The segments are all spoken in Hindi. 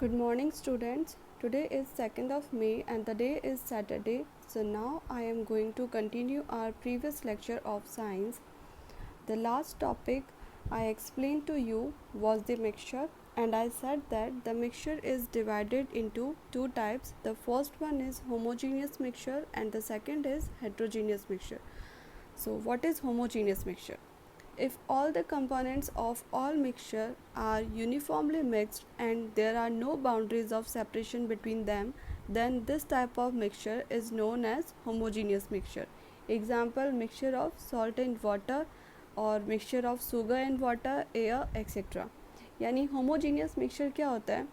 Good morning students. Today is 2nd of May and the day is Saturday. So now I am going to continue our previous lecture of science. The last topic I explained to you was the mixture, and I said that the mixture is divided into two types. The first one is homogeneous mixture and the second is heterogeneous mixture. So what is homogeneous mixture? If all the components of all mixture are uniformly mixed and there are no boundaries of separation between them, then this type of mixture is known as homogeneous mixture. Example, mixture of salt and water और mixture of sugar and water, air, etc. यानी homogeneous mixture क्या होता है,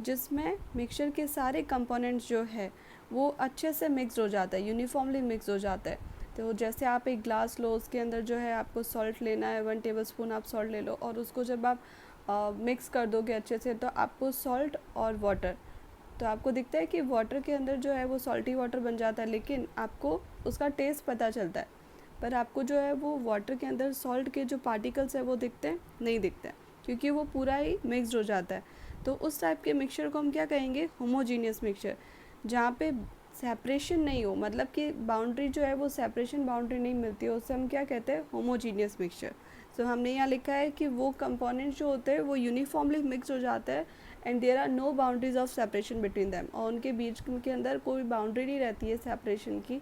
जिसमें मिक्सचर के सारे कंपोनेंट्स जो है वो अच्छे से मिक्स हो जाता है, यूनिफॉर्मली मिक्स हो जाता है. तो जैसे आप एक ग्लास लो, उसके अंदर जो है आपको सॉल्ट लेना है, 1 टेबलस्पून आप सॉल्ट ले लो और उसको जब आप मिक्स कर दोगे अच्छे से तो आपको सॉल्ट और वाटर, तो आपको दिखता है कि वाटर के अंदर जो है वो सॉल्टी वाटर बन जाता है, लेकिन आपको उसका टेस्ट पता चलता है, पर आपको जो है वो वाटर के अंदर सॉल्ट के जो पार्टिकल्स है वो दिखते हैं नहीं दिखते हैं, क्योंकि वो पूरा ही मिक्सड हो जाता है. तो उस टाइप के मिक्सचर को हम क्या कहेंगे, होमोजीनियस मिक्सचर, जहाँ पे सेपरेशन नहीं हो, मतलब कि बाउंड्री जो है वो सेपरेशन बाउंड्री नहीं मिलती है, उससे हम क्या कहते हैं, होमोजीनियस मिक्सचर. सो हमने यहाँ लिखा है कि वो कंपोनेंट्स जो होते हैं वो यूनिफॉर्मली मिक्स हो जाते हैं and there are no boundaries of separation between them, और उनके बीच के अंदर कोई बाउंड्री नहीं रहती है सेपरेशन की,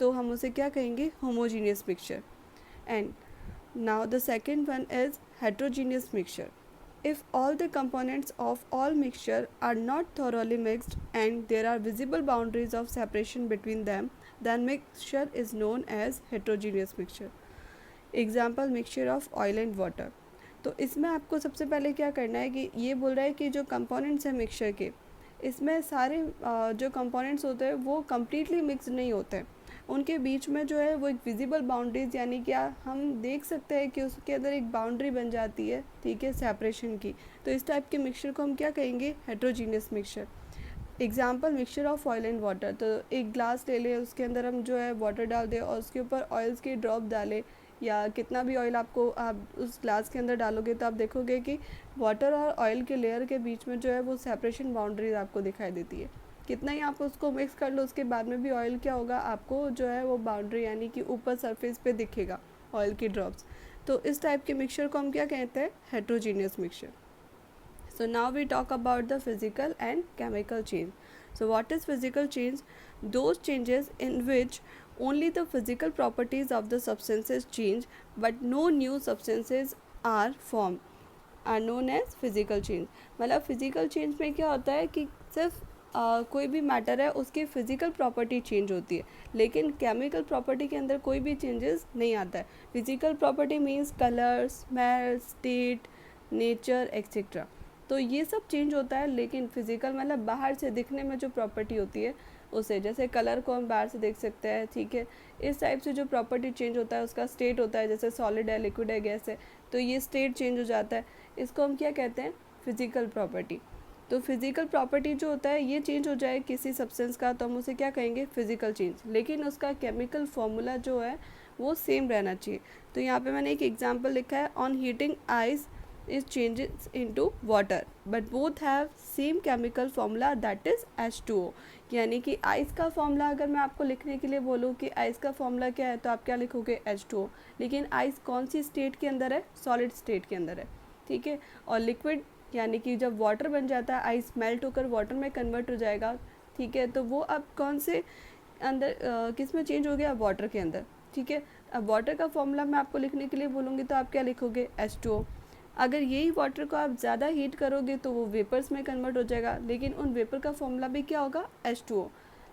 तो हम उसे क्या कहेंगे, homogeneous mixture. And now the second one is heterogeneous mixture. If all the components of all mixture are not thoroughly mixed and there are visible boundaries of separation between them, then mixture is known as heterogeneous mixture. Example, mixture of oil and water. तो इसमें आपको सबसे पहले क्या करना है कि ये बोल रहा है कि जो कंपोनेंट्स हैं मिक्सचर के, इसमें सारे जो कंपोनेंट्स होते हैं वो कम्प्लीटली मिक्स नहीं होते हैं, उनके बीच में जो है वो एक विजिबल बाउंड्रीज, यानी क्या हम देख सकते हैं कि उसके अंदर एक बाउंड्री बन जाती है, ठीक है, सेपरेशन की. तो इस टाइप के मिक्सचर को हम क्या कहेंगे, heterogeneous mixture. Example, mixture of oil and water. तो एक ग्लास ले लें, उसके अंदर हम जो है वाटर डाल दें और उसके ऊपर ऑयल्स के ड्रॉप डालें, या कितना भी ऑयल आपको आप उस ग्लास के अंदर डालोगे तो आप देखोगे कि वाटर और ऑयल के लेयर के बीच में जो है वो सेपरेशन बाउंड्रीज आपको दिखाई देती है. कितना ही आप उसको मिक्स कर लो, उसके बाद में भी ऑयल क्या होगा, आपको जो है वो बाउंड्री यानी कि ऊपर सरफेस पे दिखेगा ऑयल की ड्रॉप्स. तो इस टाइप के मिक्सचर को हम क्या कहते हैं, heterogeneous mixture. So now we talk about the physical and chemical change. So what is physical change? Those changes in which only the physical properties of the substances change but no new substances are formed are known as physical change. मतलब physical change में क्या होता है कि सिर्फ कोई भी मैटर है उसकी फिजिकल प्रॉपर्टी चेंज होती है, लेकिन केमिकल प्रॉपर्टी के अंदर कोई भी चेंजेस नहीं आता है. Physical property means colour, smell, state, nature etcetera. तो ये सब चेंज होता है, लेकिन फिजिकल मतलब बाहर से दिखने में जो प्रॉपर्टी होती है उसे, जैसे कलर को हम बाहर से देख सकते हैं, ठीक है, इस टाइप से जो प्रॉपर्टी चेंज होता है उसका स्टेट होता है, जैसे सॉलिड है, लिक्विड है, गैस है, तो ये स्टेट चेंज हो जाता है, इसको हम क्या कहते हैं, फिजिकल प्रॉपर्टी. तो फिजिकल प्रॉपर्टी जो होता है ये चेंज हो जाए किसी सब्सटेंस का तो हम उसे क्या कहेंगे, फिजिकल चेंज, लेकिन उसका केमिकल फॉर्मूला जो है वो सेम रहना चाहिए. तो यहाँ पे मैंने एक एग्जांपल लिखा है, on heating ice is changes into water but both have same chemical formula that is H2O. यानी कि आइस का फॉर्मूला अगर मैं आपको लिखने के लिए बोलूँ कि आइस का फॉर्मूला क्या है तो आप क्या लिखोगे, H2O. लेकिन आइस कौन सी स्टेट के अंदर है, सॉलिड स्टेट के अंदर है, ठीक है. और लिक्विड यानी कि जब वाटर बन जाता है, आइस मेल्ट होकर वाटर में कन्वर्ट हो जाएगा, ठीक है, तो वो अब कौन से अंदर किस में चेंज हो गया, वाटर के अंदर, ठीक है. अब वाटर का फॉर्मूला मैं आपको लिखने के लिए बोलूँगी तो आप क्या लिखोगे, H2O. अगर यही वाटर को आप ज़्यादा हीट करोगे तो वो वेपर्स में कन्वर्ट हो जाएगा, लेकिन उन वेपर का फॉर्मूला भी क्या होगा, H2O.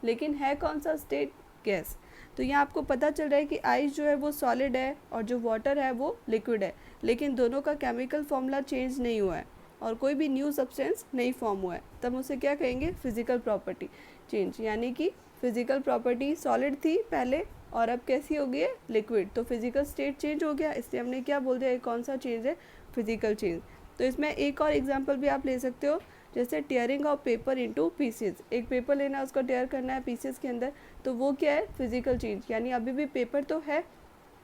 लेकिन है कौन सा स्टेट, गैस. तो यहाँ आपको पता चल रहा है कि आइस जो है वो सॉलिड है और जो वाटर है वो लिक्विड है, लेकिन दोनों का केमिकल फॉर्मूला चेंज नहीं हुआ है और कोई भी न्यू सब्सटेंस नहीं फॉर्म हुआ है, तब उसे क्या कहेंगे, फिजिकल प्रॉपर्टी चेंज. यानी कि फिजिकल प्रॉपर्टी सॉलिड थी पहले और अब कैसी हो गई है, लिक्विड, तो फिजिकल स्टेट चेंज हो गया, इसलिए हमने क्या बोल दिया, कौन सा चेंज है, फिजिकल चेंज. तो इसमें एक और एग्जांपल भी आप ले सकते हो, जैसे tearing of paper into pieces. एक पेपर लेना है, उसको टेयर करना है पीसेस के अंदर, तो वो क्या है, फिजिकल चेंज. यानी अभी भी पेपर तो है,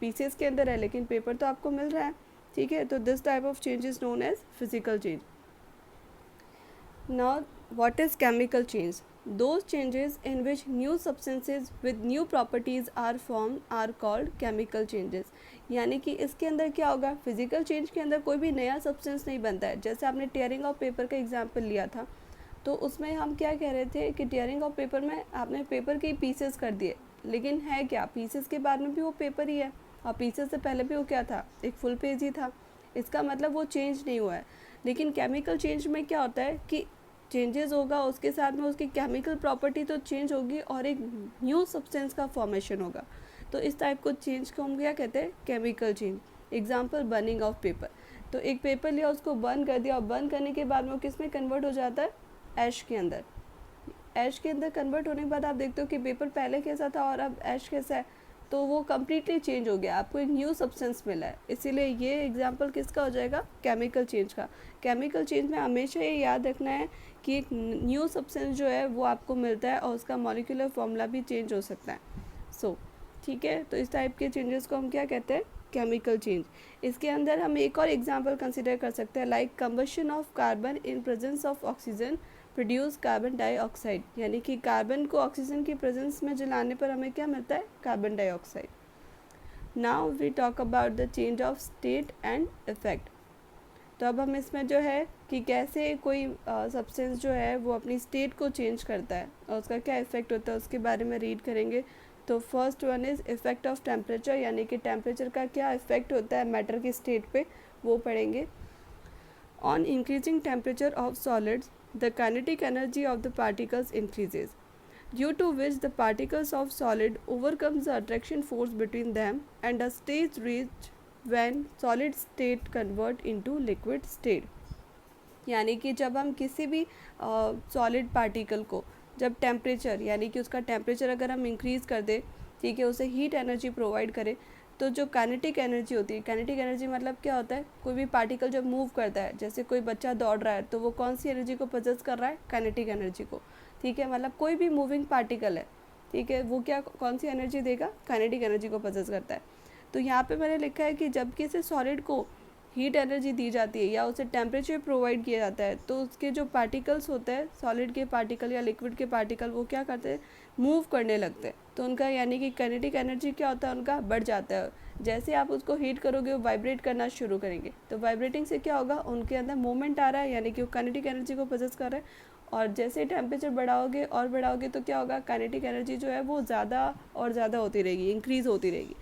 पीसेस के अंदर है, लेकिन पेपर तो आपको मिल रहा है, ठीक है. तो this type of change is known as physical change. Now, what is chemical change? Those changes in which new substances with new properties are formed are called chemical changes. यानी कि इसके अंदर क्या होगा, फिजिकल चेंज के अंदर कोई भी नया सब्सटेंस नहीं बनता है. जैसे आपने टेयरिंग ऑफ पेपर का एग्जाम्पल लिया था, तो उसमें हम क्या कह रहे थे कि टेयरिंग ऑफ पेपर में आपने पेपर के पीसेस कर दिए, लेकिन है क्या, पीसेस के बाद में भी वो पेपर ही है, और पीसेस से पहले भी वो क्या था, एक फुल पेज ही था. इसका मतलब वो चेंज नहीं हुआ है. लेकिन केमिकल चेंज में क्या होता है कि चेंजेस होगा, उसके साथ में उसकी केमिकल प्रॉपर्टी तो चेंज होगी और एक न्यू सब्सटेंस का फॉर्मेशन होगा. तो इस टाइप को चेंज को हम क्या कहते हैं, chemical change. Example, burning of paper. तो एक पेपर लिया, उसको बर्न कर दिया, और बर्न करने के बाद में वो किस में कन्वर्ट हो जाता है, ऐश के अंदर. ऐश के अंदर कन्वर्ट होने के बाद आप देखते हो कि पेपर पहले कैसा था और अब ऐश कैसा है, तो वो कम्प्लीटली चेंज हो गया, आपको एक न्यू सब्सटेंस मिला है. इसीलिए ये एग्जांपल किसका हो जाएगा, केमिकल चेंज का. केमिकल चेंज में हमेशा ये याद रखना है कि एक न्यू सब्सटेंस जो है वो आपको मिलता है और उसका मॉलिक्यूलर फॉर्मूला भी चेंज हो सकता है. सो ठीक है, तो इस टाइप के चेंजेस को हम क्या कहते हैं, केमिकल चेंज. इसके अंदर हम एक और एग्जाम्पल कंसिडर कर सकते हैं, like combustion of carbon in presence of oxygen produce carbon dioxide. यानी कि कार्बन को ऑक्सीजन की प्रेजेंस में जलाने पर हमें क्या मिलता है, carbon dioxide. Now we talk about the change of state and effect. तो अब हम इसमें जो है कि कैसे कोई सब्सटेंस जो है वो अपनी स्टेट को चेंज करता है और उसका क्या इफेक्ट होता है, उसके बारे में रीड करेंगे. तो first one is effect of temperature, यानी कि टेम्परेचर का क्या इफेक्ट होता है मैटर की स्टेट पे, वो पढ़ेंगे. On increasing temperature of solids the kinetic energy of the particles increases, due to which the particles of solid overcomes the attraction force between them and a stage reached when solid state convert into liquid state. यानी कि जब हम किसी भी सॉलिड पार्टिकल को जब टेम्परेचर, यानी कि उसका टेम्परेचर अगर हम इंक्रीज़ कर दें, ठीक है, उसे हीट एनर्जी प्रोवाइड करें, तो जो काइनेटिक एनर्जी होती है, काइनेटिक एनर्जी मतलब क्या होता है, कोई भी पार्टिकल जब मूव करता है, जैसे कोई बच्चा दौड़ रहा है, तो वो कौन सी एनर्जी को पोजेस कर रहा है, काइनेटिक एनर्जी को. ठीक है, मतलब कोई भी मूविंग पार्टिकल है, ठीक है, वो क्या कौन सी एनर्जी देगा, काइनेटिक एनर्जी को पोजेस करता है. तो यहाँ पे मैंने लिखा है कि जब किसी सॉलिड को हीट एनर्जी दी जाती है या उसे टेम्परेचर प्रोवाइड किया जाता है, तो उसके जो पार्टिकल्स होते हैं, सॉलिड के पार्टिकल या लिक्विड के पार्टिकल, वो क्या करते हैं, मूव करने लगते हैं. तो उनका यानी कि काइनेटिक एनर्जी क्या होता है, उनका बढ़ जाता है. जैसे आप उसको हीट करोगे वो वाइब्रेट करना शुरू करेंगे, तो वाइब्रेटिंग से क्या होगा, उनके अंदर मूवमेंट आ रहा है, यानी कि वो काइनेटिक एनर्जी को पोजेस कर रहा है. और जैसे टेम्परेचर बढ़ाओगे और बढ़ाओगे तो क्या होगा, काइनेटिक एनर्जी जो है वो ज़्यादा और ज़्यादा होती रहेगी, इंक्रीज़ होती रहेगी.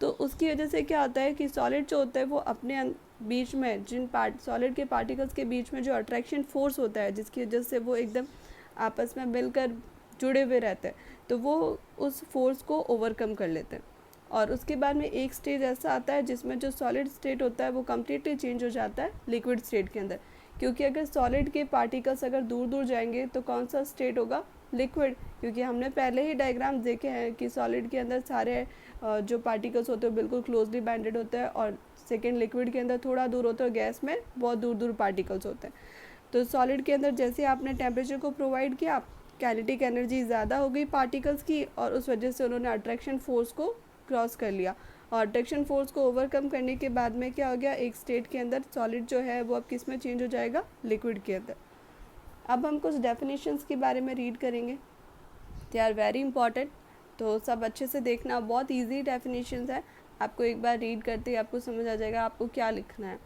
तो उसकी वजह से क्या होता है कि सॉलिड जो होता है वो अपने बीच में जिन सॉलिड के पार्टिकल्स के बीच में जो अट्रैक्शन फोर्स होता है, जिसकी वजह से वो एकदम आपस में मिलकर जुड़े हुए रहते हैं, तो वो उस फोर्स को ओवरकम कर लेते हैं. और उसके बाद में एक स्टेज ऐसा आता है जिसमें जो सॉलिड स्टेट होता है वो कम्प्लीटली चेंज हो जाता है लिक्विड स्टेट के अंदर. क्योंकि अगर सॉलिड के पार्टिकल्स अगर दूर दूर जाएंगे तो कौन सा स्टेट होगा, लिक्विड. क्योंकि हमने पहले ही डायग्राम देखे हैं कि सॉलिड के अंदर सारे जो पार्टिकल्स होते हैं बिल्कुल क्लोजली बाइंडेड होते हैं, और सेकेंड लिक्विड के अंदर थोड़ा दूर होता है, और गैस में बहुत दूर दूर पार्टिकल्स होते हैं. तो सॉलिड के अंदर जैसे आपने टेम्परेचर को प्रोवाइड किया, काइनेटिक एनर्जी ज़्यादा हो गई पार्टिकल्स की, और उस वजह से उन्होंने अट्रैक्शन फोर्स को क्रॉस कर लिया, और अट्रैक्शन फोर्स को ओवरकम करने के बाद में क्या हो गया, एक स्टेट के अंदर सॉलिड जो है वो अब किस में चेंज हो जाएगा, लिक्विड के अंदर. अब हम कुछ डेफिनेशंस के बारे में रीड करेंगे, दे आर वेरी इंपॉर्टेंट. तो सब अच्छे से देखना, बहुत इजी डेफिनेशंस है, आपको एक बार रीड करते ही आपको समझ आ जाएगा आपको क्या लिखना है.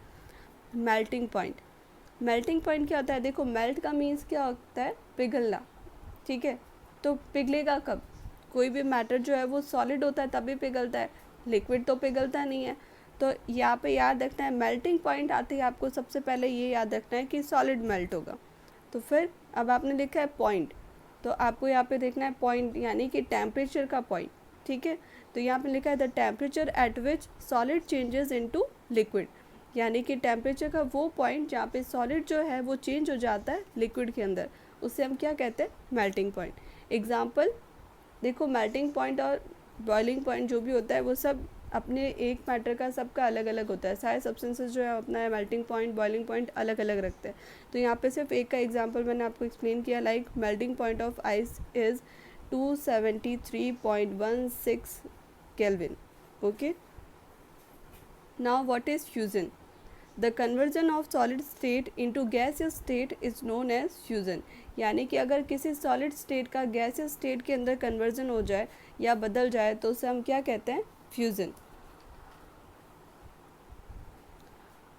Melting point. मेल्टिंग पॉइंट क्या होता है, देखो मेल्ट का मीन्स क्या होता है, पिघलना. ठीक है, तो पिघलेगा कब, कोई भी मैटर जो है वो सॉलिड होता है तभी पिघलता है, लिक्विड तो पिघलता नहीं है. तो यहाँ पे याद रखना है, मेल्टिंग पॉइंट आते ही आपको सबसे पहले ये याद रखना है कि सॉलिड मेल्ट होगा. तो फिर अब आपने लिखा है पॉइंट, तो आपको यहाँ पे देखना है पॉइंट यानी कि टेम्परेचर का पॉइंट. ठीक है, तो यहाँ पे लिखा है the temperature at which solid changes into liquid, यानी कि टेम्परेचर का वो पॉइंट जहाँ पे सॉलिड जो है वो चेंज हो जाता है लिक्विड के अंदर, उससे हम क्या कहते हैं, मेल्टिंग पॉइंट. एग्जाम्पल देखो, मेल्टिंग पॉइंट और बॉइलिंग पॉइंट जो भी होता है वो सब अपने एक मैटर का सबका अलग अलग होता है. सारे सब्सटेंसेस जो है अपना मेल्टिंग पॉइंट, बॉइलिंग पॉइंट अलग अलग रखते हैं. तो यहाँ पे सिर्फ एक का एग्जांपल मैंने आपको एक्सप्लेन किया, like melting point of ice is 273.16 kelvin. Okay, now what is fusion. The conversion of solid state into gaseous state is known as fusion. यानी कि अगर किसी सॉलिड स्टेट का गैसियस स्टेट के अंदर कन्वर्जन हो जाए या बदल जाए तो उसे हम क्या कहते हैं, fusion.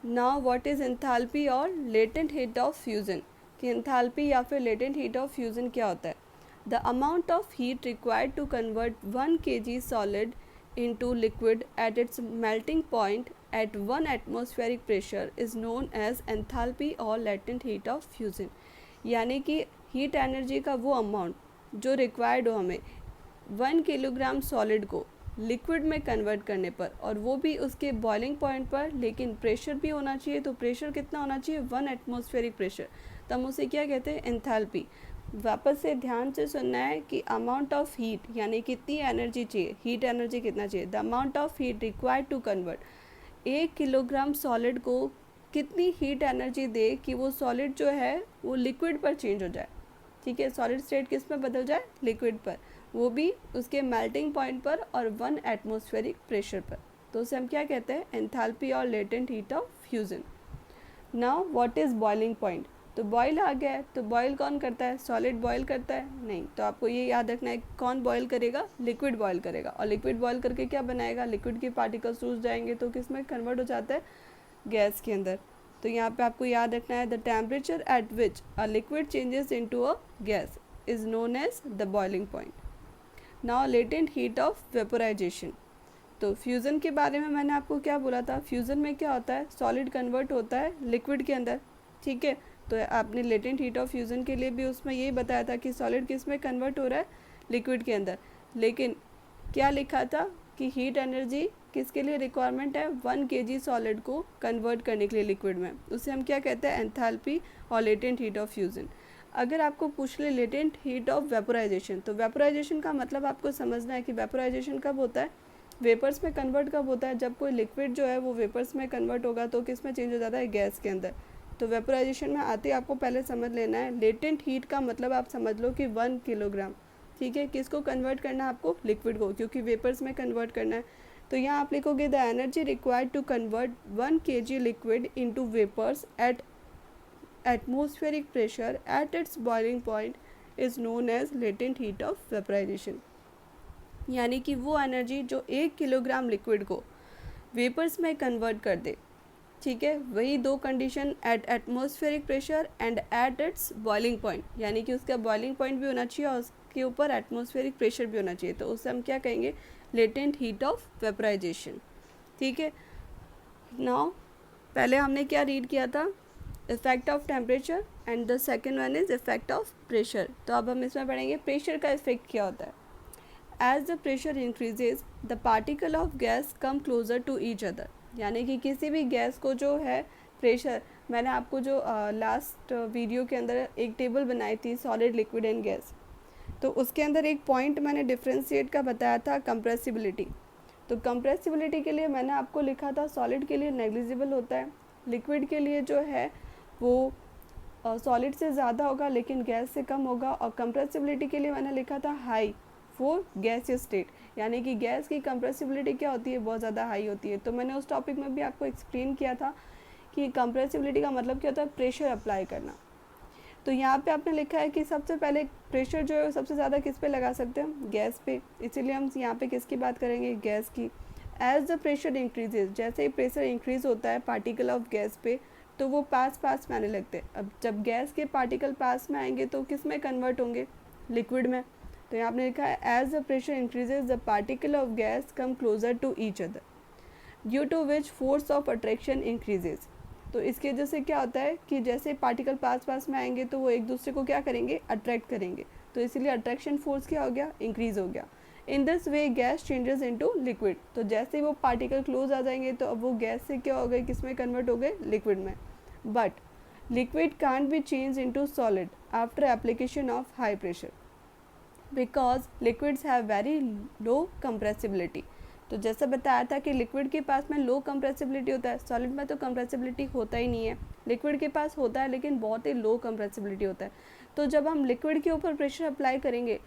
Now what is enthalpy और लेटेंट हीट ऑफ फ्यूज़न, कि एंथैल्पी या फिर लेटेंट हीट ऑफ फ्यूज़न क्या होता है। The amount of heat required to convert 1 kg solid into liquid at its melting point at 1 atmospheric pressure is known as enthalpy or latent heat of fusion। यानी कि हीट एनर्जी का वो अमाउंट जो रिक्वायर्ड हो हमें 1 किलोग्राम सॉलिड को लिक्विड में कन्वर्ट करने पर, और वो भी उसके बॉइलिंग पॉइंट पर, लेकिन प्रेशर भी होना चाहिए। तो प्रेशर कितना होना चाहिए, 1 एटमॉस्फेरिक प्रेशर। तो हम उसे क्या कहते हैं, एंथैल्पी। वापस से ध्यान से सुनना है कि अमाउंट ऑफ हीट यानी कितनी एनर्जी चाहिए, हीट एनर्जी कितना चाहिए। The amount of heat required to convert 1 kilogram solid को कितनी हीट एनर्जी दे कि वो सॉलिड जो है वो लिक्विड पर चेंज हो जाए। ठीक है, सॉलिड स्टेट किस में बदल जाए, लिक्विड पर, वो भी उसके मेल्टिंग पॉइंट पर और 1 एटमॉस्फेरिक प्रेशर पर। तो उसे हम क्या कहते हैं, एंथैल्पी और latent heat of fusion. Now what is boiling point. तो बॉयल आ गया है, तो बॉयल कौन करता है, सॉलिड बॉयल करता है, नहीं। तो आपको ये याद रखना है कौन बॉयल करेगा, लिक्विड बॉयल करेगा। और लिक्विड बॉयल करके क्या बनाएगा, लिक्विड के पार्टिकल्स टूट जाएंगे तो किस में कन्वर्ट हो जाता है, गैस के अंदर। तो यहाँ पे आपको याद रखना है the temperature at which a liquid changes into a gas is known as the boiling point. Now latent heat of vaporisation. तो फ्यूज़न के बारे में मैंने आपको क्या बोला था, फ्यूज़न में क्या होता है, सॉलिड कन्वर्ट होता है लिक्विड के अंदर। ठीक है, तो आपने लेटेंट हीट ऑफ फ्यूज़न के लिए भी उसमें यही बताया था कि सॉलिड किस में कन्वर्ट हो रहा है, लिक्विड के अंदर। लेकिन क्या लिखा था कि हीट एनर्जी किसके लिए रिक्वायरमेंट है, 1 kg सॉलिड को कन्वर्ट करने के लिए लिक्विड में। उसे हम क्या कहते हैं, एंथैल्पी और लेटेंट हीट ऑफ फ्यूज़न। अगर आपको पूछ ले लेटेंट हीट ऑफ वेपोराइजेशन, तो वेपोराइजेशन का मतलब आपको समझना है कि वेपोराइजेशन कब होता है, वेपर्स में कन्वर्ट कब होता है, जब कोई लिक्विड जो है वो वेपर्स में कन्वर्ट होगा तो किस में चेंज हो जाता है, गैस के अंदर। तो वेपोराइजेशन में आते ही आपको पहले समझ लेना है लेटेंट हीट का मतलब आप समझ लो कि 1 किलोग्राम। ठीक है, किसको कन्वर्ट करना है आपको, लिक्विड को, क्योंकि वेपर्स में कन्वर्ट करना है। तो यहाँ आप लिखोगे the energy required to convert 1 kg liquid into vapours at atmospheric pressure at its boiling point is known as latent heat of vaporisation. यानी कि वो एनर्जी जो 1 किलोग्राम लिक्विड को वेपर्स में कन्वर्ट कर दे। ठीक है, वही दो condition, at atmospheric pressure and at its boiling point, यानी कि उसका बॉइलिंग पॉइंट भी होना चाहिए और उसके ऊपर एटमॉस्फेरिक प्रेशर भी होना चाहिए। तो उसे हम क्या कहेंगे, लेटेंट हीट ऑफ वेपोराइजेशन। ठीक है, नाउ पहले हमने क्या रीड किया था, effect of temperature and the second one is effect of pressure. तो अब हम इसमें पढ़ेंगे प्रेशर का इफेक्ट क्या होता है। As the pressure increases the particle of gas come closer to each other. यानी कि किसी भी गैस को जो है प्रेशर, मैंने आपको जो लास्ट वीडियो के अंदर एक टेबल बनाई थी सॉलिड, लिक्विड एंड गैस, तो उसके अंदर एक पॉइंट मैंने डिफ्रेंशिएट का बताया था, कंप्रेसिबिलिटी। तो कंप्रेसिबिलिटी के लिए मैंने आपको लिखा था सॉलिड के लिए नेग्लिजिबल होता है, लिक्विड के लिए जो है वो सॉलिड से ज़्यादा होगा लेकिन गैस से कम होगा, और कंप्रेसिबिलिटी के लिए मैंने लिखा था हाई फॉर गैसियस स्टेट। यानी कि गैस की कंप्रेसिबिलिटी क्या होती है, बहुत ज़्यादा हाई होती है। तो मैंने उस टॉपिक में भी आपको एक्सप्लेन किया था कि कंप्रेसिबिलिटी का मतलब क्या होता है, प्रेशर अप्लाई करना। तो यहाँ पे आपने लिखा है कि सबसे पहले प्रेशर जो है सबसे ज़्यादा किस पे लगा सकते हैं, गैस पे, इसीलिए हम यहाँ पे किसकी बात करेंगे, गैस की। एज द प्रेशर इंक्रीजेज, जैसे ही प्रेशर इंक्रीज होता है पार्टिकल ऑफ गैस पे, तो वो पास में आने लगते हैं। अब जब गैस के पार्टिकल पास में आएंगे तो किस में कन्वर्ट होंगे, लिक्विड में। तो यहाँ आपने लिखा है as the pressure increases the particle of gas come closer to each other due to which force of attraction increases. तो इसकी वजह से क्या होता है कि जैसे पार्टिकल पास में आएंगे तो वो एक दूसरे को क्या करेंगे, अट्रैक्ट करेंगे। तो इसीलिए अट्रैक्शन फोर्स क्या हो गया, इंक्रीज हो गया। In this way gas changes into liquid. तो जैसे ही वो पार्टिकल क्लोज आ जाएंगे तो अब वो गैस से क्या हो गए, किस में कन्वर्ट हो गए, लिक्विड में। But liquid can't be change into solid after application of high pressure because liquids have very low compressibility. तो जैसा बताया था कि लिक्विड के पास में लो कंप्रेसिबिलिटी होता है, सॉलिड में तो कंप्रेसिबिलिटी होता ही नहीं है, लिक्विड के पास होता है लेकिन बहुत ही लो कंप्रेसिबिलिटी होता है। तो जब हम लिक्विड के ऊपर प्रेशर अप्लाई करेंगे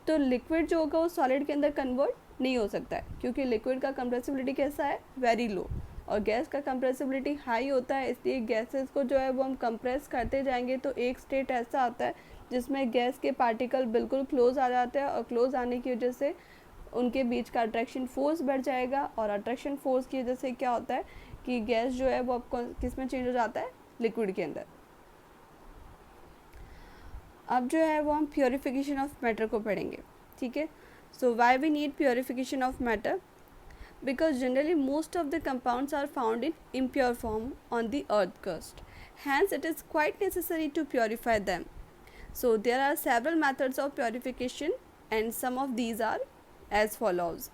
तो लिक्विड जो होगा वो सॉलिड के अंदर कन्वर्ट नहीं हो सकता है, क्योंकि लिक्विड का कंप्रेसिबिलिटी कैसा है, वेरी लो। और गैस का कंप्रेसिबिलिटी हाई होता है, इसलिए गैसेस को जो है वो हम कंप्रेस करते जाएंगे तो एक स्टेट ऐसा आता है जिसमें गैस के पार्टिकल बिल्कुल क्लोज आ जाते हैं, और क्लोज आने की वजह से उनके बीच का अट्रैक्शन फोर्स बढ़ जाएगा, और अट्रैक्शन फोर्स की वजह से क्या होता है कि गैस जो है वो आपको किस में चेंज हो जाता है, लिक्विड के अंदर। अब जो है वो हम प्योरीफिकेशन ऑफ मैटर को पढ़ेंगे, ठीक है। So why we need purification of matter? Because generally most of the compounds are found in impure form on the earth crust. Hence it is quite necessary to purify them. So there are several methods of purification and some of these are as follows.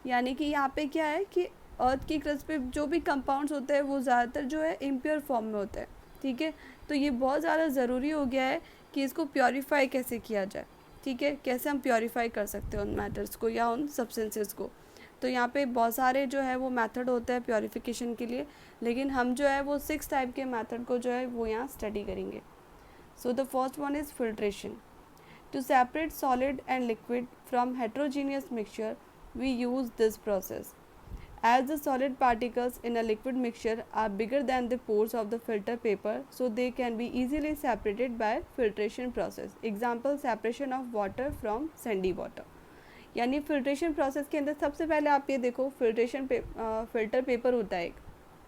यानी कि यहाँ पे क्या है कि अर्थ की क्रस्ट पे जो भी कंपाउंड्स होते हैं वो ज़्यादातर जो है इम्प्योर फॉर्म में होता है, ठीक है। तो ये बहुत ज़्यादा ज़रूरी हो गया है कि इसको प्योरीफाई कैसे किया जाए, ठीक है, कैसे हम प्योरीफाई कर सकते हैं उन मैटर्स को या उन सब्सटेंसेस को। तो यहाँ पे बहुत सारे जो है वो मेथड होते हैं प्योरीफिकेशन के लिए, लेकिन हम जो है वो 6 टाइप के मेथड को जो है वो यहाँ स्टडी करेंगे। So the first one is filtration. To separate solid and liquid from heterogeneous mixture we use this process. As the solid particles in a liquid mixture are bigger than the pores of the filter paper, so they can be easily separated by filtration process. Example, separation of water from sandy water. यानी फिल्ट्रेशन प्रोसेस के अंदर सबसे पहले आप ये देखो, फिल्टर पेपर होता है एक,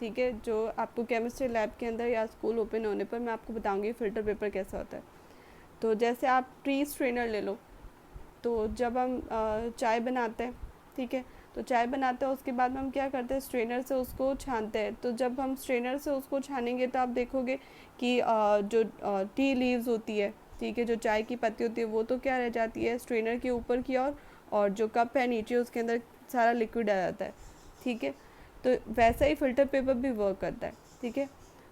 ठीक है, जो आपको केमिस्ट्री लैब के अंदर या स्कूल ओपन होने पर मैं आपको बताऊंगी फिल्टर पेपर कैसा होता है। तो जैसे आप ट्री स्ट्रेनर ले लो, तो जब हम चाय बनाते हैं, ठीक है, तो चाय बनाते हैं उसके बाद में हम क्या करते हैं, स्ट्रेनर से उसको छानते हैं। तो जब हम स्ट्रेनर से उसको छानेंगे तो आप देखोगे कि जो टी लीव्स होती है, ठीक है, जो चाय की पत्ती होती है वो तो क्या रह जाती है स्ट्रेनर के ऊपर की ओर, और जो कप है नीचे उसके अंदर सारा लिक्विड आ जाता है, ठीक है। तो वैसा ही फ़िल्टर पेपर भी वर्क करता है, ठीक है।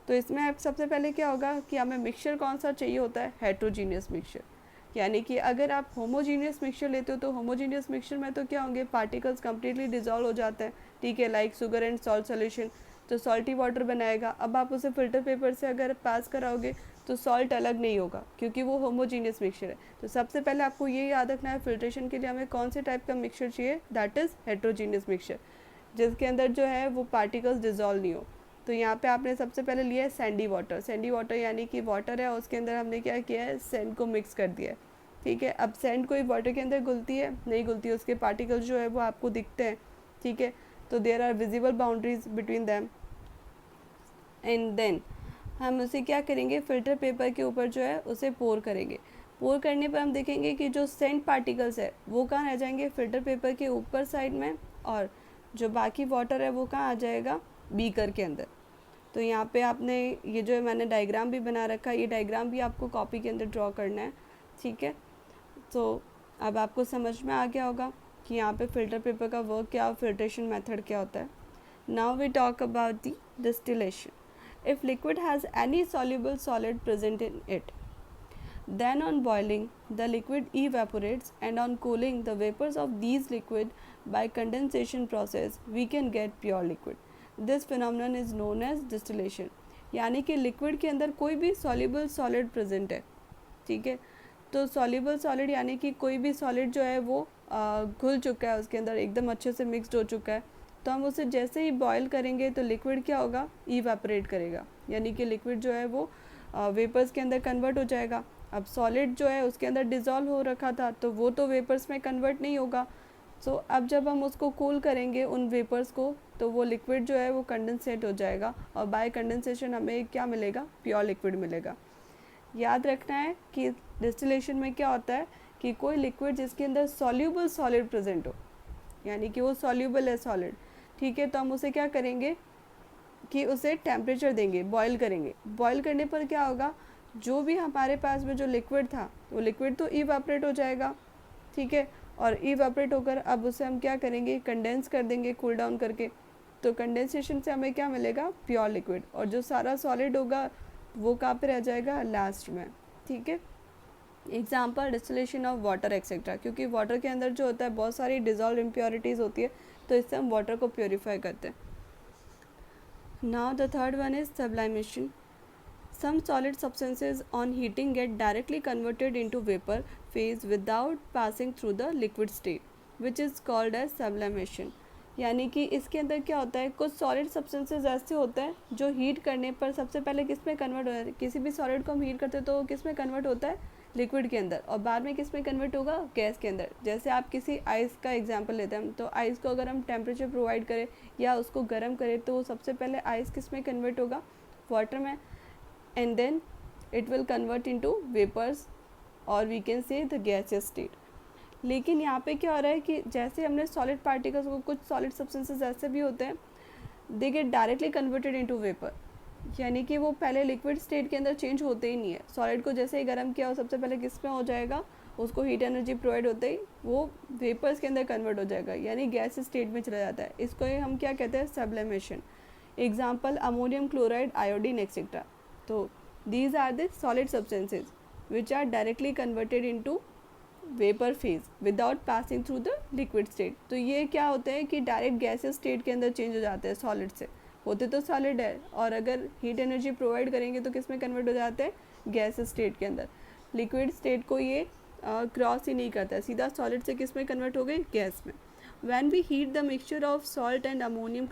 तो इसमें आप सबसे पहले क्या होगा कि हमें मिक्सचर कौन सा चाहिए होता है, हेट्रोजीनियस मिक्सचर। यानी कि अगर आप होमोजीनियस मिक्सचर लेते हो तो होमोजीनियस मिक्सचर में तो क्या होंगे, पार्टिकल्स कम्प्लीटली डिजॉल्व हो जाते हैं, ठीक है, like sugar and salt solution, तो सॉल्टी वाटर बनाएगा। अब आप उसे फिल्टर पेपर से अगर पास कराओगे तो सॉल्ट अलग नहीं होगा क्योंकि वो होमोजीनियस मिक्सचर है। तो सबसे पहले आपको ये याद रखना है फिल्ट्रेशन के लिए हमें कौन से टाइप का मिक्सचर चाहिए, दैट इज़ हेट्रोजीनियस मिक्सचर, जिसके अंदर जो है वो पार्टिकल्स डिजॉल्व नहीं हो। तो यहाँ पे आपने सबसे पहले लिया है सैंडी वाटर। सैंडी वाटर यानी कि वाटर है, उसके अंदर हमने क्या किया है, सैंड को मिक्स कर दिया है, ठीक है। अब सैंड कोई वाटर के अंदर घुलती है, नहीं घुलती है, उसके पार्टिकल्स जो है वो आपको दिखते हैं, ठीक है। तो there are visible boundaries between them, and then हम उसे क्या करेंगे, फ़िल्टर पेपर के ऊपर जो है उसे पोर करेंगे। पोर करने पर हम देखेंगे कि जो सेंट पार्टिकल्स है वो कहाँ रह जाएंगे, फ़िल्टर पेपर के ऊपर साइड में, और जो बाकी वाटर है वो कहाँ आ जाएगा, बीकर के अंदर। तो यहाँ पे आपने ये जो है मैंने डायग्राम भी बना रखा है, ये डायग्राम भी आपको कॉपी के अंदर ड्रॉ करना है, ठीक है। तो अब आपको समझ में आ गया होगा कि यहाँ पे फ़िल्टर पेपर का वर्क क्या, फिल्ट्रेशन मेथड क्या होता है। Now we talk about the distillation. If liquid has any soluble solid present in it, then on boiling the liquid evaporates, and on cooling the vapors of these liquid by condensation process we can get pure liquid. This phenomenon is known as distillation. यानी कि लिक्विड के अंदर कोई भी soluble solid present है, ठीक है। तो soluble solid यानी कि कोई भी solid जो है वो घुल चुका है, उसके अंदर एकदम अच्छे से मिक्सड हो चुका है, तो हम उसे जैसे ही बॉयल करेंगे तो लिक्विड क्या होगा, इवेपोरेट करेगा, यानी कि लिक्विड जो है वो वेपर्स के अंदर कन्वर्ट हो जाएगा। अब सॉलिड जो है उसके अंदर डिज़ोल्व हो रखा था तो वो तो वेपर्स में कन्वर्ट नहीं होगा। सो अब जब हम उसको कूल करेंगे उन वेपर्स को, तो वो लिक्विड जो है वो कंडेंसेट हो जाएगा, और बाय कंडेंसेशन हमें क्या मिलेगा, प्योर लिक्विड मिलेगा। याद रखना है कि डिस्टिलेशन में क्या होता है कि कोई लिक्विड जिसके अंदर सॉल्यूबल सॉलिड प्रेजेंट हो, यानी कि वो सॉल्यूबल है सॉलिड, ठीक है, तो हम उसे क्या करेंगे कि उसे टेम्परेचर देंगे, बॉईल करेंगे। बॉईल करने पर क्या होगा, जो भी हमारे पास में जो लिक्विड था वो लिक्विड तो इवेपोरेट हो जाएगा, ठीक है, और इवेपोरेट होकर अब उसे हम क्या करेंगे, कंडेंस कर देंगे कूल डाउन करके। तो कंडेंसेशन से हमें क्या मिलेगा, प्योर लिक्विड, और जो सारा सॉलिड होगा वो कहाँ पे रह जाएगा, लास्ट में, ठीक है। Example distillation of water etcetera, क्योंकि वाटर के अंदर जो होता है बहुत सारी डिजॉल्व इम्प्योरिटीज़ होती है, तो इससे हम वाटर को प्योरीफाई करते हैं। Now the third one is sublimation. Some solid substances on heating get directly converted into vapour phase without passing through the liquid state, which is called as sublimation. यानी कि इसके अंदर क्या होता है, कुछ सॉलिड सब्सटेंसेस ऐसे होते हैं जो हीट करने पर सबसे पहले किस में कन्वर्ट हो जाता है, किसी भी सॉलिड को हम हीट करते हैं तो किस में कन्वर्ट होता है, लिक्विड के अंदर, और बाद में किस में कन्वर्ट होगा, गैस के अंदर। जैसे आप किसी आइस का एग्जांपल लेते हैं, तो आइस को अगर हम टेम्परेचर प्रोवाइड करें या उसको गर्म करें तो सबसे पहले आइस किस में कन्वर्ट होगा, वाटर में, and then it will convert into vapours और we can say the gaseous state. लेकिन यहाँ पे क्या हो रहा है कि जैसे हमने सॉलिड पार्टिकल्स को, कुछ सॉलिड सब्सटेंसेस ऐसे भी होते हैं they get directly converted into vapour, यानी कि वो पहले लिक्विड स्टेट के अंदर चेंज होते ही नहीं है। सॉलिड को जैसे ही गर्म किया हो सबसे पहले किस में हो जाएगा, उसको हीट एनर्जी प्रोवाइड होते ही वो वेपर्स के अंदर कन्वर्ट हो जाएगा, यानी गैस स्टेट में चला जाता है। इसको हम क्या कहते हैं, sublimation. Example ammonium chloride, iodine etcetera. तो these are the solid substances which are directly converted into vapour phase without passing through the liquid state. तो ये क्या होते हैं कि डायरेक्ट गैसेस स्टेट के अंदर चेंज हो जाते हैं सॉलिड से, होते तो सॉलिड है, और अगर हीट एनर्जी प्रोवाइड करेंगे तो किस में कन्वर्ट हो जाते हैं, गैस स्टेट के अंदर। लिक्विड स्टेट को ये क्रॉस ही नहीं करता है, सीधा सॉलिड से किस में कन्वर्ट हो गई, गैस में। When we heat the mixture of salt and ammonium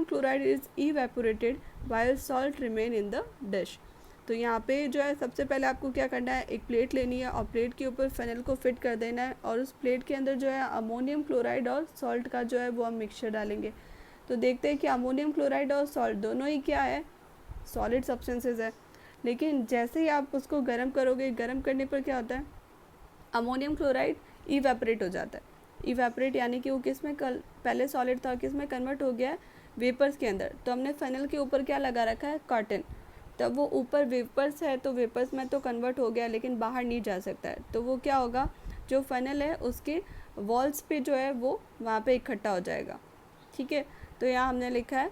chloride is evaporated while salt remain in the dish। तो यहाँ पे जो है सबसे पहले आपको क्या करना है, एक प्लेट लेनी है और प्लेट के ऊपर फेनल को फिट कर देना है, और उस प्लेट के अंदर जो है अमोनियम क्लोराइड और सॉल्ट का जो है वो हम मिक्सचर डालेंगे। तो देखते हैं कि अमोनियम क्लोराइड और सॉल्ट दोनों ही क्या है, सॉलिड सब्सटेंसेस है। लेकिन जैसे ही आप उसको गर्म करोगे, गर्म करने पर क्या होता है, अमोनियम क्लोराइड इवेपरेट हो जाता है। इवेपरेट यानी कि वो किस में पहले सॉलिड था, किस में कन्वर्ट हो गया है, वेपर्स के अंदर। तो हमने फेनल के ऊपर क्या लगा रखा है, कॉटन, तब वो ऊपर वेपर्स है तो वेपर्स में तो कन्वर्ट हो गया लेकिन बाहर नहीं जा सकता है। तो वो क्या होगा, जो फेनल है उसके वॉल्स पे जो है वो वहाँ पे इकट्ठा हो जाएगा। ठीक है, तो यहाँ हमने लिखा है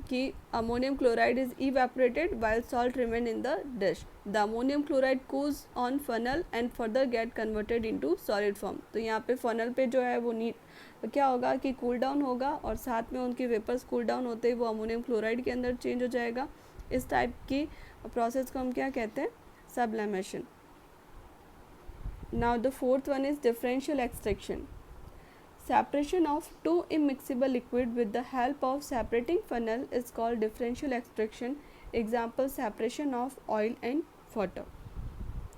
कि ammonium chloride is evaporated while salt remain in the dish. The ammonium chloride cools on funnel and further get converted into solid form. तो यहाँ पे फनल पे जो है वो क्या होगा कि कूल डाउन होगा, और साथ में उनके वेपर्स कूल डाउन होते ही वो अमोनियम क्लोराइड के अंदर चेंज हो जाएगा। इस टाइप की प्रोसेस को हम क्या कहते हैं, sublimation. Now the fourth one is differential extraction. Separation of two immiscible liquid with the help of separating funnel is called differential extraction. Example separation of oil and water।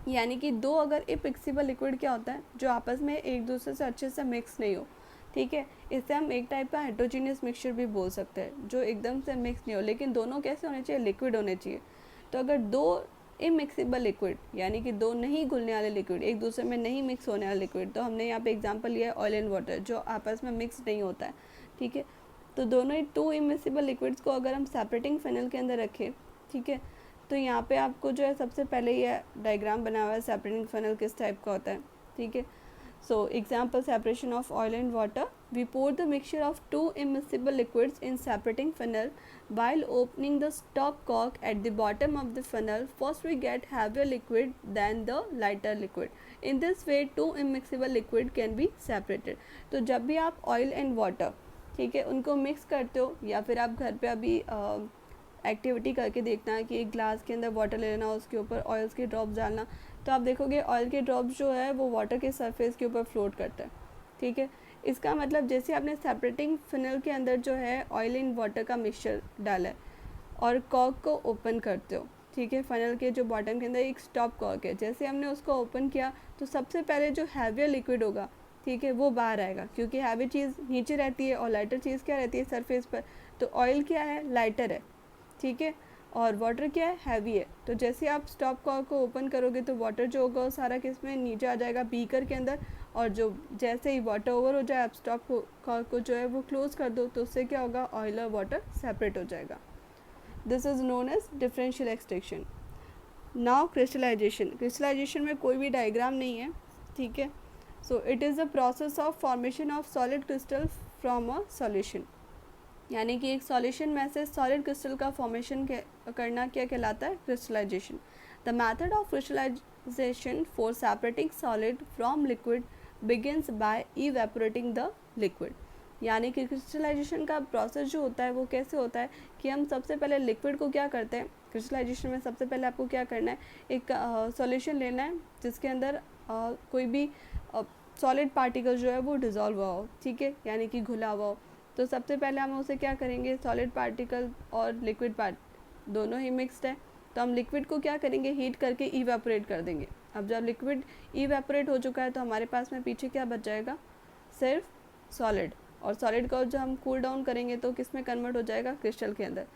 यानी कि दो अगर इमिक्सिबल लिक्विड क्या होता है, जो आपस में एक दूसरे से अच्छे से मिक्स नहीं हो। ठीक है, इसे हम एक टाइप का हेट्रोजीनियस मिक्सचर भी बोल सकते हैं, जो एकदम से मिक्स नहीं हो, लेकिन दोनों कैसे होने चाहिए, लिक्विड होने चाहिए। तो अगर दो इमिक्सिबल लिक्विड यानी कि दो नहीं घुलने वाले लिक्विड, एक दूसरे में नहीं मिक्स होने वाले लिक्विड, तो हमने यहाँ पे एग्जांपल लिया है ऑयल एंड वाटर, जो आपस में मिक्स नहीं होता है। ठीक है, तो दोनों ही टू इमिक्सिबल लिक्विड्स को अगर हम सेपरेटिंग फेनल के अंदर रखें, ठीक है, तो यहाँ पे आपको जो है सबसे पहले ये डायग्राम बना हुआ है सेपरेटिंग फेनल किस टाइप का होता है। ठीक है, so example separation of oil and water, we pour the mixture of two immiscible liquids in separating funnel. While opening the stop cork at the bottom of the funnel, first we get heavier liquid than the lighter liquid. In this way two immiscible liquid can be separated। तो जब भी आप oil and water, ठीक है, उनको मिक्स करते हो, या फिर आप घर पे अभी एक्टिविटी करके देखना है कि एक ग्लास के अंदर वाटर ले लेना, उसके ऊपर ऑयल्स के ड्रॉप्स डालना, तो आप देखोगे ऑयल के ड्रॉप्स जो है वो वाटर के सरफेस के ऊपर फ्लोट करता है। ठीक है, इसका मतलब जैसे आपने सेपरेटिंग फिनल के अंदर जो है ऑयल एंड वाटर का मिक्सचर डाला है और कॉर्क को ओपन करते हो, ठीक है, फनल के जो बॉटम के अंदर एक स्टॉप कॉर्क है, जैसे हमने उसको ओपन किया तो सबसे पहले जो हैवियर लिक्विड होगा, ठीक है, वो बाहर आएगा, क्योंकि हैवी चीज़ नीचे रहती है और लाइटर चीज़ क्या रहती है, सरफेस पर। तो ऑयल क्या है, लाइटर है, ठीक है, और वाटर क्या है, हैवी है। तो जैसे आप स्टॉप कॉर्क को ओपन करोगे तो वाटर जो होगा वो सारा किस में नीचे आ जाएगा, बीकर के अंदर, और जो जैसे ही वाटर ओवर हो जाए आप स्टॉप कॉर्क को जो है वो क्लोज कर दो, तो उससे क्या होगा, ऑयल और वाटर सेपरेट हो जाएगा। This is known as differential extraction. Now crystallisation. Crystallisation में कोई भी डायग्राम नहीं है, ठीक है। So it is the process of formation of solid crystal from a solution, यानी कि एक सॉल्यूशन में से सॉलिड क्रिस्टल का फॉर्मेशन करना क्या कहलाता है, crystallisation. The method of crystallisation for separating solid from liquid begins by evaporating the liquid. यानी कि क्रिस्टलाइजेशन का प्रोसेस जो होता है वो कैसे होता है कि हम सबसे पहले लिक्विड को क्या करते हैं, क्रिस्टलाइजेशन में सबसे पहले आपको क्या करना है, एक सॉल्यूशन लेना है जिसके अंदर कोई भी सॉलिड पार्टिकल जो है वो डिज़ोल्व हुआ हो, ठीक है, यानी कि घुला हुआ हो। तो सबसे पहले हम उसे क्या करेंगे, सॉलिड पार्टिकल और लिक्विड पार्ट दोनों ही मिक्स्ड है, तो हम लिक्विड को क्या करेंगे, हीट करके इवेपोरेट कर देंगे। अब जब लिक्विड इवेपोरेट हो चुका है तो हमारे पास में पीछे क्या बच जाएगा, सिर्फ सॉलिड। और सॉलिड को जब हम कूल डाउन करेंगे तो किस में कन्वर्ट हो जाएगा, क्रिस्टल के अंदर।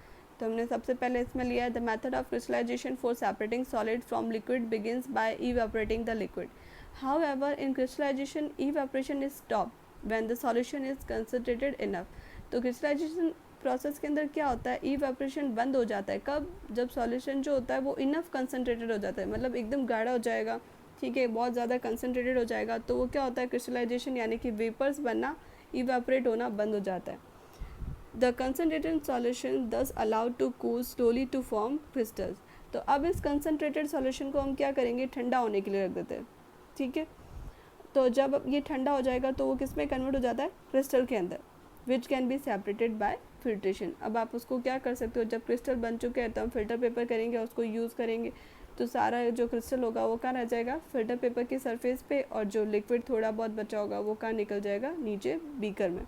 तो हमने सबसे पहले इसमें लिया है, the method of crystallisation for separating solid from liquid begins by evaporating the liquid. However in crystallisation evaporation is stop when the solution is concentrated enough. तो क्रिस्टलाइजेशन प्रोसेस के अंदर क्या होता है, इवेपोरेशन बंद हो जाता है कब, जब सॉल्यूशन जो होता है वो इनफ कंसंट्रेटेड हो जाता है, मतलब एकदम गाढ़ा हो जाएगा, ठीक है, बहुत ज़्यादा कंसंट्रेटेड हो जाएगा, तो वो क्या होता है, क्रिस्टलाइजेशन यानी कि वेपर्स बनना, इवेपोरेट होना बंद हो जाता है। The concentrated solution thus allowed to cool slowly to form crystals. तो अब इस कंसनट्रेटेड सॉल्यूशन को हम क्या करेंगे, ठंडा होने के लिए रख देते हैं, ठीक है। तो जब ये ठंडा हो जाएगा तो वो किस में कन्वर्ट हो जाता है, क्रिस्टल के अंदर, which can be separated by filtration. अब आप उसको क्या कर सकते हो, जब क्रिस्टल बन चुके हैं तो हम फिल्टर पेपर करेंगे और उसको यूज़ करेंगे, तो सारा जो क्रिस्टल होगा वो कहाँ रह जाएगा, फिल्टर पेपर की सरफेस पे, और जो लिक्विड थोड़ा बहुत बचा होगा वो कहाँ निकल जाएगा, नीचे बीकर में।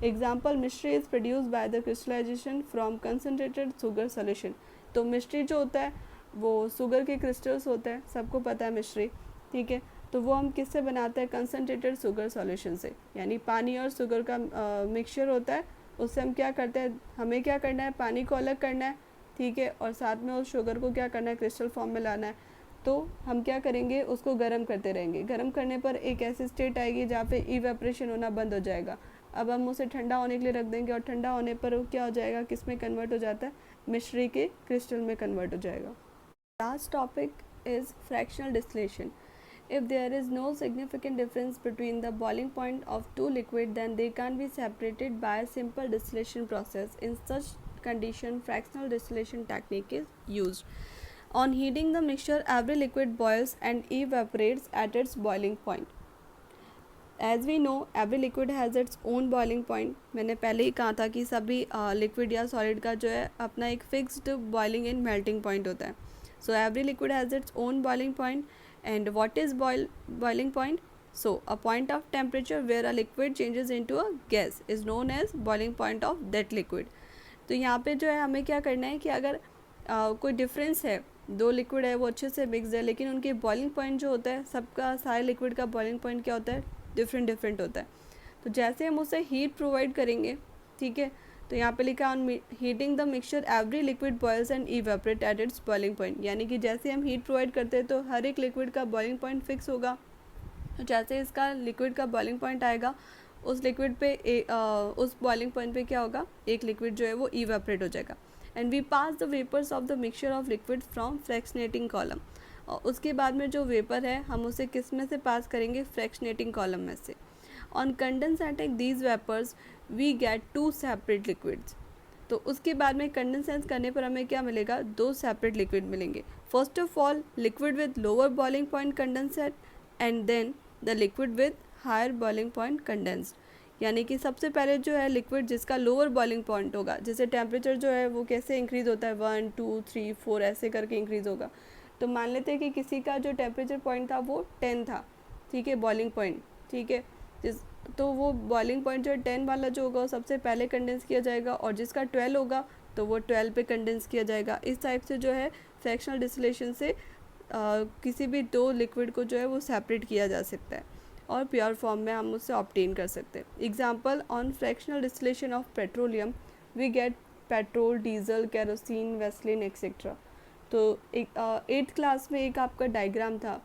Example, mishri is produce by the crystallisation from concentrated sugar solution. तो मिश्री जो होता है वो शुगर के क्रिस्टल्स होते हैं, सबको पता है मिश्री, ठीक है। तो वो हम किससे बनाते हैं, कंसनट्रेटेड शुगर सॉल्यूशन से, यानी पानी और शुगर का मिक्सचर होता है, उससे हम क्या करते हैं, हमें क्या करना है, पानी को अलग करना है, ठीक है, और साथ में उस शुगर को क्या करना है, क्रिस्टल फॉर्म में लाना है। तो हम क्या करेंगे, उसको गर्म करते रहेंगे, गर्म करने पर एक ऐसी स्टेट आएगी जहाँ पे इवेपोरेशन होना बंद हो जाएगा। अब हम उसे ठंडा होने के लिए रख देंगे और ठंडा होने पर वो क्या हो जाएगा, किस में कन्वर्ट हो जाता है, मिश्री के क्रिस्टल में कन्वर्ट हो जाएगा। Last topic is fractional distillation. If there is no significant difference between the boiling point of two liquids, then they can be separated by a simple distillation process. In such condition, fractional distillation technique is used. On heating the mixture, every liquid boils and evaporates at its boiling point. As we know, every liquid has its own boiling point. मैंने पहले ही कहा था कि सभी लिक्विड या सॉलिड का जो है अपना एक fixed boiling and melting point होता है. So every liquid has its own boiling point. And what is boiling point? So a point of temperature where a liquid changes into a gas is known as boiling point of that liquid. तो यहाँ पे जो है हमें क्या करना है कि अगर कोई डिफरेंस है, दो लिक्विड है वो अच्छे से मिक्स है, लेकिन उनके बॉइलिंग पॉइंट जो होता है, सबका सारे लिक्विड का बॉइलिंग पॉइंट क्या होता है, डिफरेंट होता है. तो जैसे हम उसे हीट प्रोवाइड करेंगे, ठीक है, तो यहाँ पे लिखा on heating the mixture every liquid boils and evaporate at its boiling point. यानी कि जैसे हम हीट प्रोवाइड करते हैं तो हर एक लिक्विड का बॉइलिंग पॉइंट फिक्स होगा. तो जैसे इसका लिक्विड का बॉइलिंग पॉइंट आएगा, उस लिक्विड पे उस बॉइलिंग पॉइंट पे क्या होगा, एक लिक्विड जो है वो इवेपोरेट हो जाएगा. And we pass the vapours of the mixture of liquid from fractionating column. और उसके बाद में जो वेपर है हम उसे किस में से पास करेंगे, फ्रैक्शनेटिंग कॉलम में से. On condensating these vapours we get to separate liquids. तो उसके बाद में कंडेंसेंस करने पर हमें क्या मिलेगा, दो सेपरेट लिक्विड मिलेंगे. First of all liquid with lower boiling point condensate and then the liquid with higher boiling point condensed. यानी कि सबसे पहले जो है लिक्विड जिसका लोअर बॉइलिंग पॉइंट होगा, जैसे टेम्परेचर जो है वो कैसे इंक्रीज़ होता है, 1 2 3 4 ऐसे करके इंक्रीज़ होगा. तो मान लेते हैं कि किसी का जो टेम्परेचर पॉइंट था वो 10 था, ठीक है, बॉइलिंग पॉइंट, ठीक है, तो वो बॉइलिंग पॉइंट जो है 10 वाला जो होगा वो सबसे पहले कंडेंस किया जाएगा, और जिसका 12 होगा तो वो 12 पे कंडेंस किया जाएगा. इस टाइप से जो है फ्रैक्शनल डिस्टिलेशन से किसी भी दो लिक्विड को जो है वो सेपरेट किया जा सकता है और प्योर फॉर्म में हम उससे ऑब्टेन कर सकते हैं. Example, on fractional distillation of petroleum we get petrol, diesel, kerosene, vaseline etcetera. तो एक 8th क्लास में एक आपका डायग्राम था,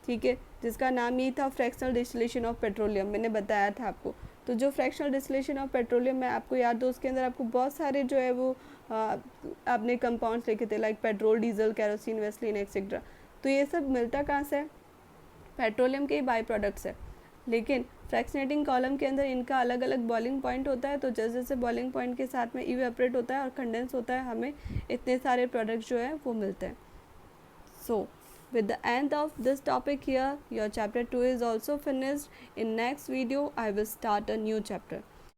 ठीक है, जिसका नाम ये था फ्रैक्शनल डिस्टिलेशन ऑफ पेट्रोलियम, मैंने बताया था आपको. तो जो फ्रैक्शनल डिस्टिलेशन ऑफ पेट्रोलियम में आपको याद हो, उसके अंदर आपको बहुत सारे जो है वो आपने कंपाउंड्स लिखे थे, like petrol, diesel, kerosene, vaseline etcetera. तो ये सब मिलता कहाँ से है, पेट्रोलियम के बाई प्रोडक्ट्स है. लेकिन फ्रैक्शनेटिंग कॉलम के अंदर इनका अलग अलग बॉइलिंग पॉइंट होता है. तो जैसे जैसे बॉइलिंग पॉइंट के साथ में इवेपोरेट होता है और कंडेंस होता है, हमें इतने सारे प्रोडक्ट्स जो है वो मिलते हैं. सो with the end of this topic here, your chapter 2 is also finished. In next video I will start a new chapter.